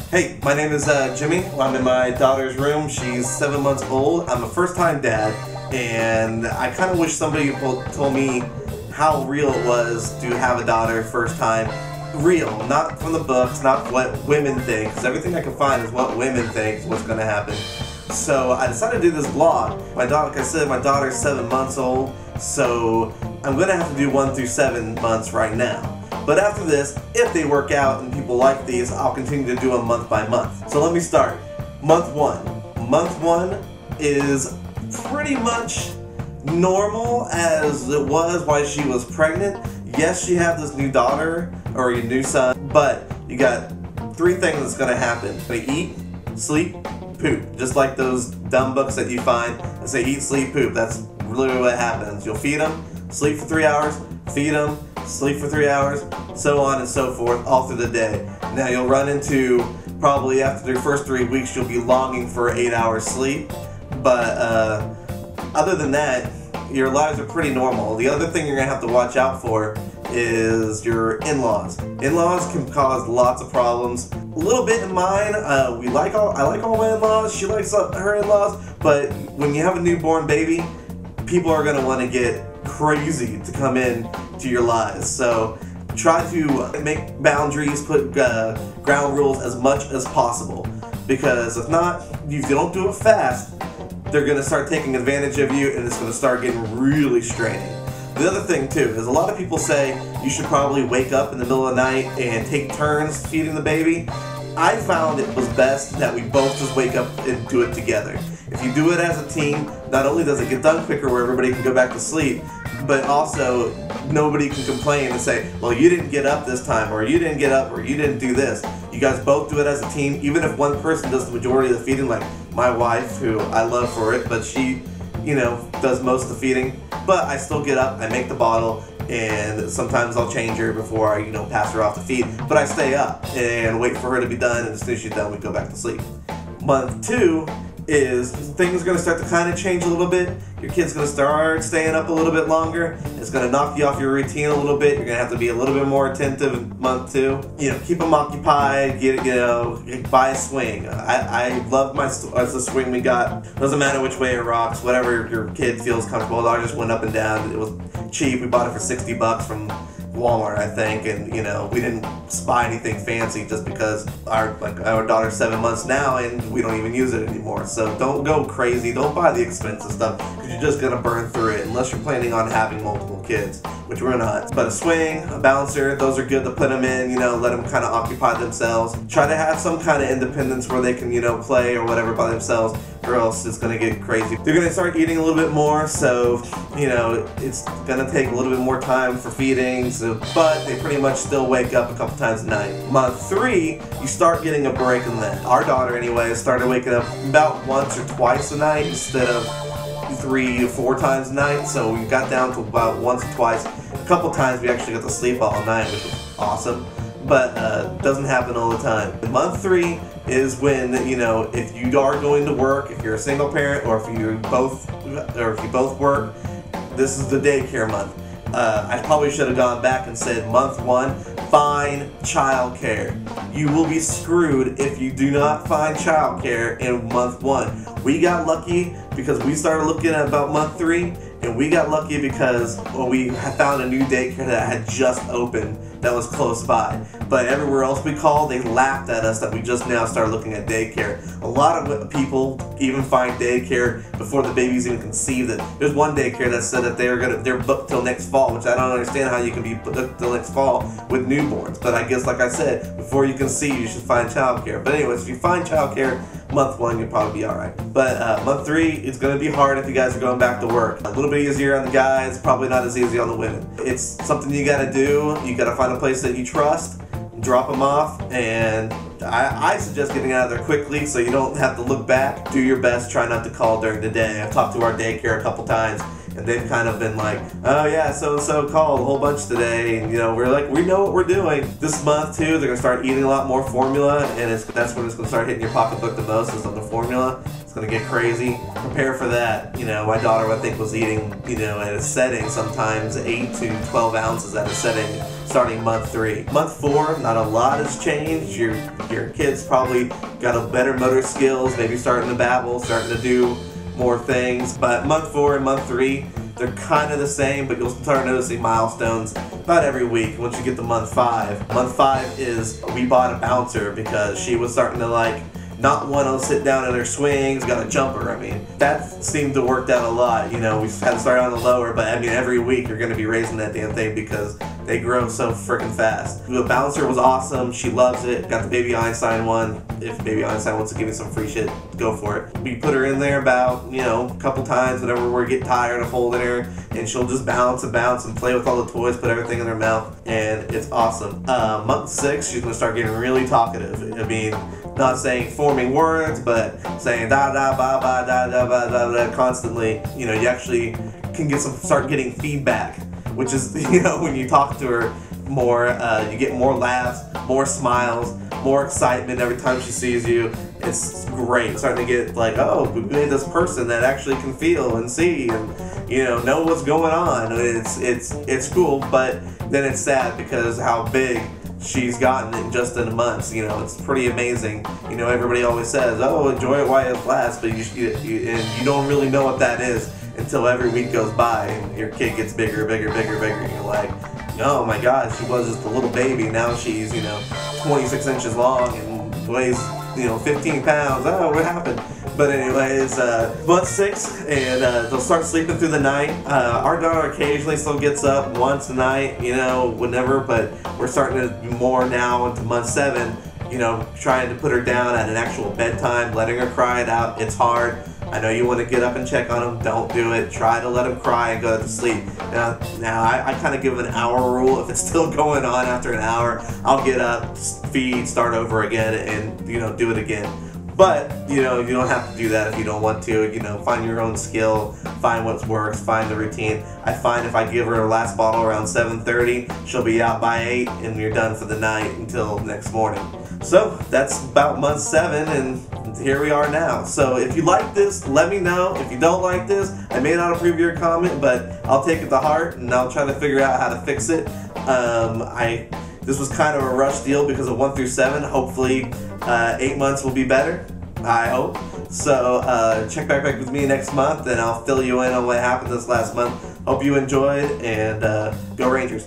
Hey, my name is Jimmy. I'm in my daughter's room. She's 7 months old. I'm a first-time dad, and I kind of wish somebody told me how real it was to have a daughter first time. Real, not from the books, not what women think, because everything I can find is what women think is what's going to happen. So I decided to do this vlog. My daughter, like I said, my daughter's 7 months old, so I'm going to have to do 1 through 7 months right now. But after this, if they work out and people like these, I'll continue to do them month by month. So let me start. Month 1. Month 1 is pretty much normal as it was while she was pregnant. Yes, she had this new daughter or your new son, but you got 3 things that's going to happen. They eat, sleep, poop. Just like those dumb books that you find that say eat, sleep, poop. That's literally what happens. You'll feed them, sleep for 3 hours, feed them, sleep for 3 hours, so on and so forth, all through the day. Now you'll run into, probably after the first 3 weeks, you'll be longing for 8 hours sleep, but other than that, your lives are pretty normal. The other thing you're going to have to watch out for is your in-laws. In-laws can cause lots of problems. A little bit in mine, I like all my in-laws, she likes her in-laws, but when you have a newborn baby, people are going to want to get crazy to come in to your lives. So try to make boundaries, put ground rules as much as possible, because if not, if you don't do it fast, they're going to start taking advantage of you and it's going to start getting really straining. The other thing too is a lot of people say you should probably wake up in the middle of the night and take turns feeding the baby. I found it was best that we both just wake up and do it together. If you do it as a team, not only does it get done quicker where everybody can go back to sleep, but also nobody can complain and say, well, you didn't get up this time, or you didn't get up, or you didn't do this. You guys both do it as a team, even if one person does the majority of the feeding, like my wife, who I love for it, but she, does most of the feeding. But I still get up, I make the bottle, and sometimes I'll change her before I, pass her off to feed. But I stay up and wait for her to be done, and as soon as she's done, we go back to sleep. Month 2 is things are going to start to kind of change a little bit. Your kid's going to start staying up a little bit longer. It's going to knock you off your routine a little bit. You're going to have to be a little bit more attentive in month 2. Keep them occupied. Buy a swing. I love the swing we got. Doesn't matter which way it rocks. Whatever your kid feels comfortable. I just went up and down. It was cheap. We bought it for $60 from Walmart, I think, and we didn't buy anything fancy just because our daughter's 7 months now and we don't even use it anymore. So don't go crazy, don't buy the expensive stuff, because you're just gonna burn through it unless you're planning on having multiple kids, which we're not. But a swing, a bouncer, those are good to put them in, let them kind of occupy themselves. Try to have some kind of independence where they can play or whatever by themselves, or else it's gonna get crazy. They're gonna start eating a little bit more, so it's gonna take a little bit more time for feeding, but they pretty much still wake up a couple times a night. Month 3, you start getting a break in that. Our daughter anyway started waking up about once or twice a night instead of 3 to 4 times a night, so we got down to about once or twice. A couple times we actually got to sleep all night, which was awesome, but doesn't happen all the time. Month 3 is when, if you are going to work, if you're a single parent, or if you both work, this is the daycare month. I probably should have gone back and said month 1, find childcare. You will be screwed if you do not find childcare in month 1. We got lucky because we started looking at about month 3, and we got lucky because we had found a new daycare that had just opened that was close by. But everywhere else we called, they laughed at us that we just now started looking at daycare. A lot of people even find daycare before the baby's even conceived. There's one daycare that said that they're booked till next fall, which I don't understand how you can be booked till next fall with newborns. But I guess, like I said, before you conceive, you should find childcare. But anyways, if you find childcare month 1, you'll probably be alright. But month 3, it's going to be hard if you guys are going back to work. A little bit easier on the guys, probably not as easy on the women. It's something you got to do. You got to find a place that you trust, drop them off, and I suggest getting out of there quickly so you don't have to look back. Do your best, try not to call during the day. I've talked to our daycare a couple times, and they've kind of been like, oh yeah, so-and-so called a whole bunch today, and we're like, we know what we're doing. This month too, they're gonna start eating a lot more formula, and that's when it's gonna start hitting your pocketbook the most, is on the formula. It's gonna get crazy. Prepare for that. My daughter, I think, was eating, at a setting sometimes 8 to 12 ounces at a setting starting month 3. Month 4, not a lot has changed. Your kid's probably got a better motor skills, maybe starting to babble, starting to do more things. But month 4 and month 3, they're kind of the same, but you'll start noticing milestones about every week once you get to month 5. Month 5 is we bought a bouncer because she was starting to like not want to sit down in her swings, got a jumper. I mean, that seemed to work out a lot. You know, we had to start on the lower, but I mean, every week you're going to be raising that damn thing because they grow so freaking fast. The bouncer was awesome. She loves it. Got the Baby Einstein one. If Baby Einstein wants to give me some free shit, go for it. We put her in there about, you know, a couple times whenever we get tired of holding her, and she'll just bounce and play with all the toys, put everything in her mouth, and it's awesome. Month 6, she's going to start getting really talkative. I mean, not saying forming words, but saying da da ba ba da da ba da da constantly. You know, you actually can start getting feedback, which is, you know, when you talk to her more, you get more laughs, more smiles, more excitement every time she sees you. It's great. Starting to get like, oh, we made this person that actually can feel and see and, you know what's going on. It's cool, but then it's sad because how big she's gotten in just in months. You know, it's pretty amazing. You know, everybody always says, oh, enjoy it while it lasts, but you don't really know what that is until every week goes by and your kid gets bigger, bigger, bigger, bigger, and you're like, oh my god, she was just a little baby, now she's, you know, 26 inches long and weighs, you know, 15 pounds. Oh, what happened? But anyways, month 6, and they'll start sleeping through the night. Our daughter occasionally still gets up once a night, you know, whenever, but we're starting to do more now into month 7, you know, trying to put her down at an actual bedtime, letting her cry it out. It's hard. I know you want to get up and check on them. Don't do it. Try to let them cry and go to sleep. Now I kind of give an hour rule. If it's still going on after an hour, I'll get up, feed, start over again, and, you know, do it again. But, you know, you don't have to do that if you don't want to. You know, find your own skill, find what works, find the routine. I find if I give her her last bottle around 7:30, she'll be out by 8, and you're done for the night until next morning. So that's about month 7, and here we are now. So if you like this, let me know. If you don't like this, I may not approve your comment, but I'll take it to heart, and I'll try to figure out how to fix it. This was kind of a rush deal because of 1 through 7. Hopefully 8 months will be better, I hope. So check back with me next month, and I'll fill you in on what happened this last month. Hope you enjoyed, and go Rangers.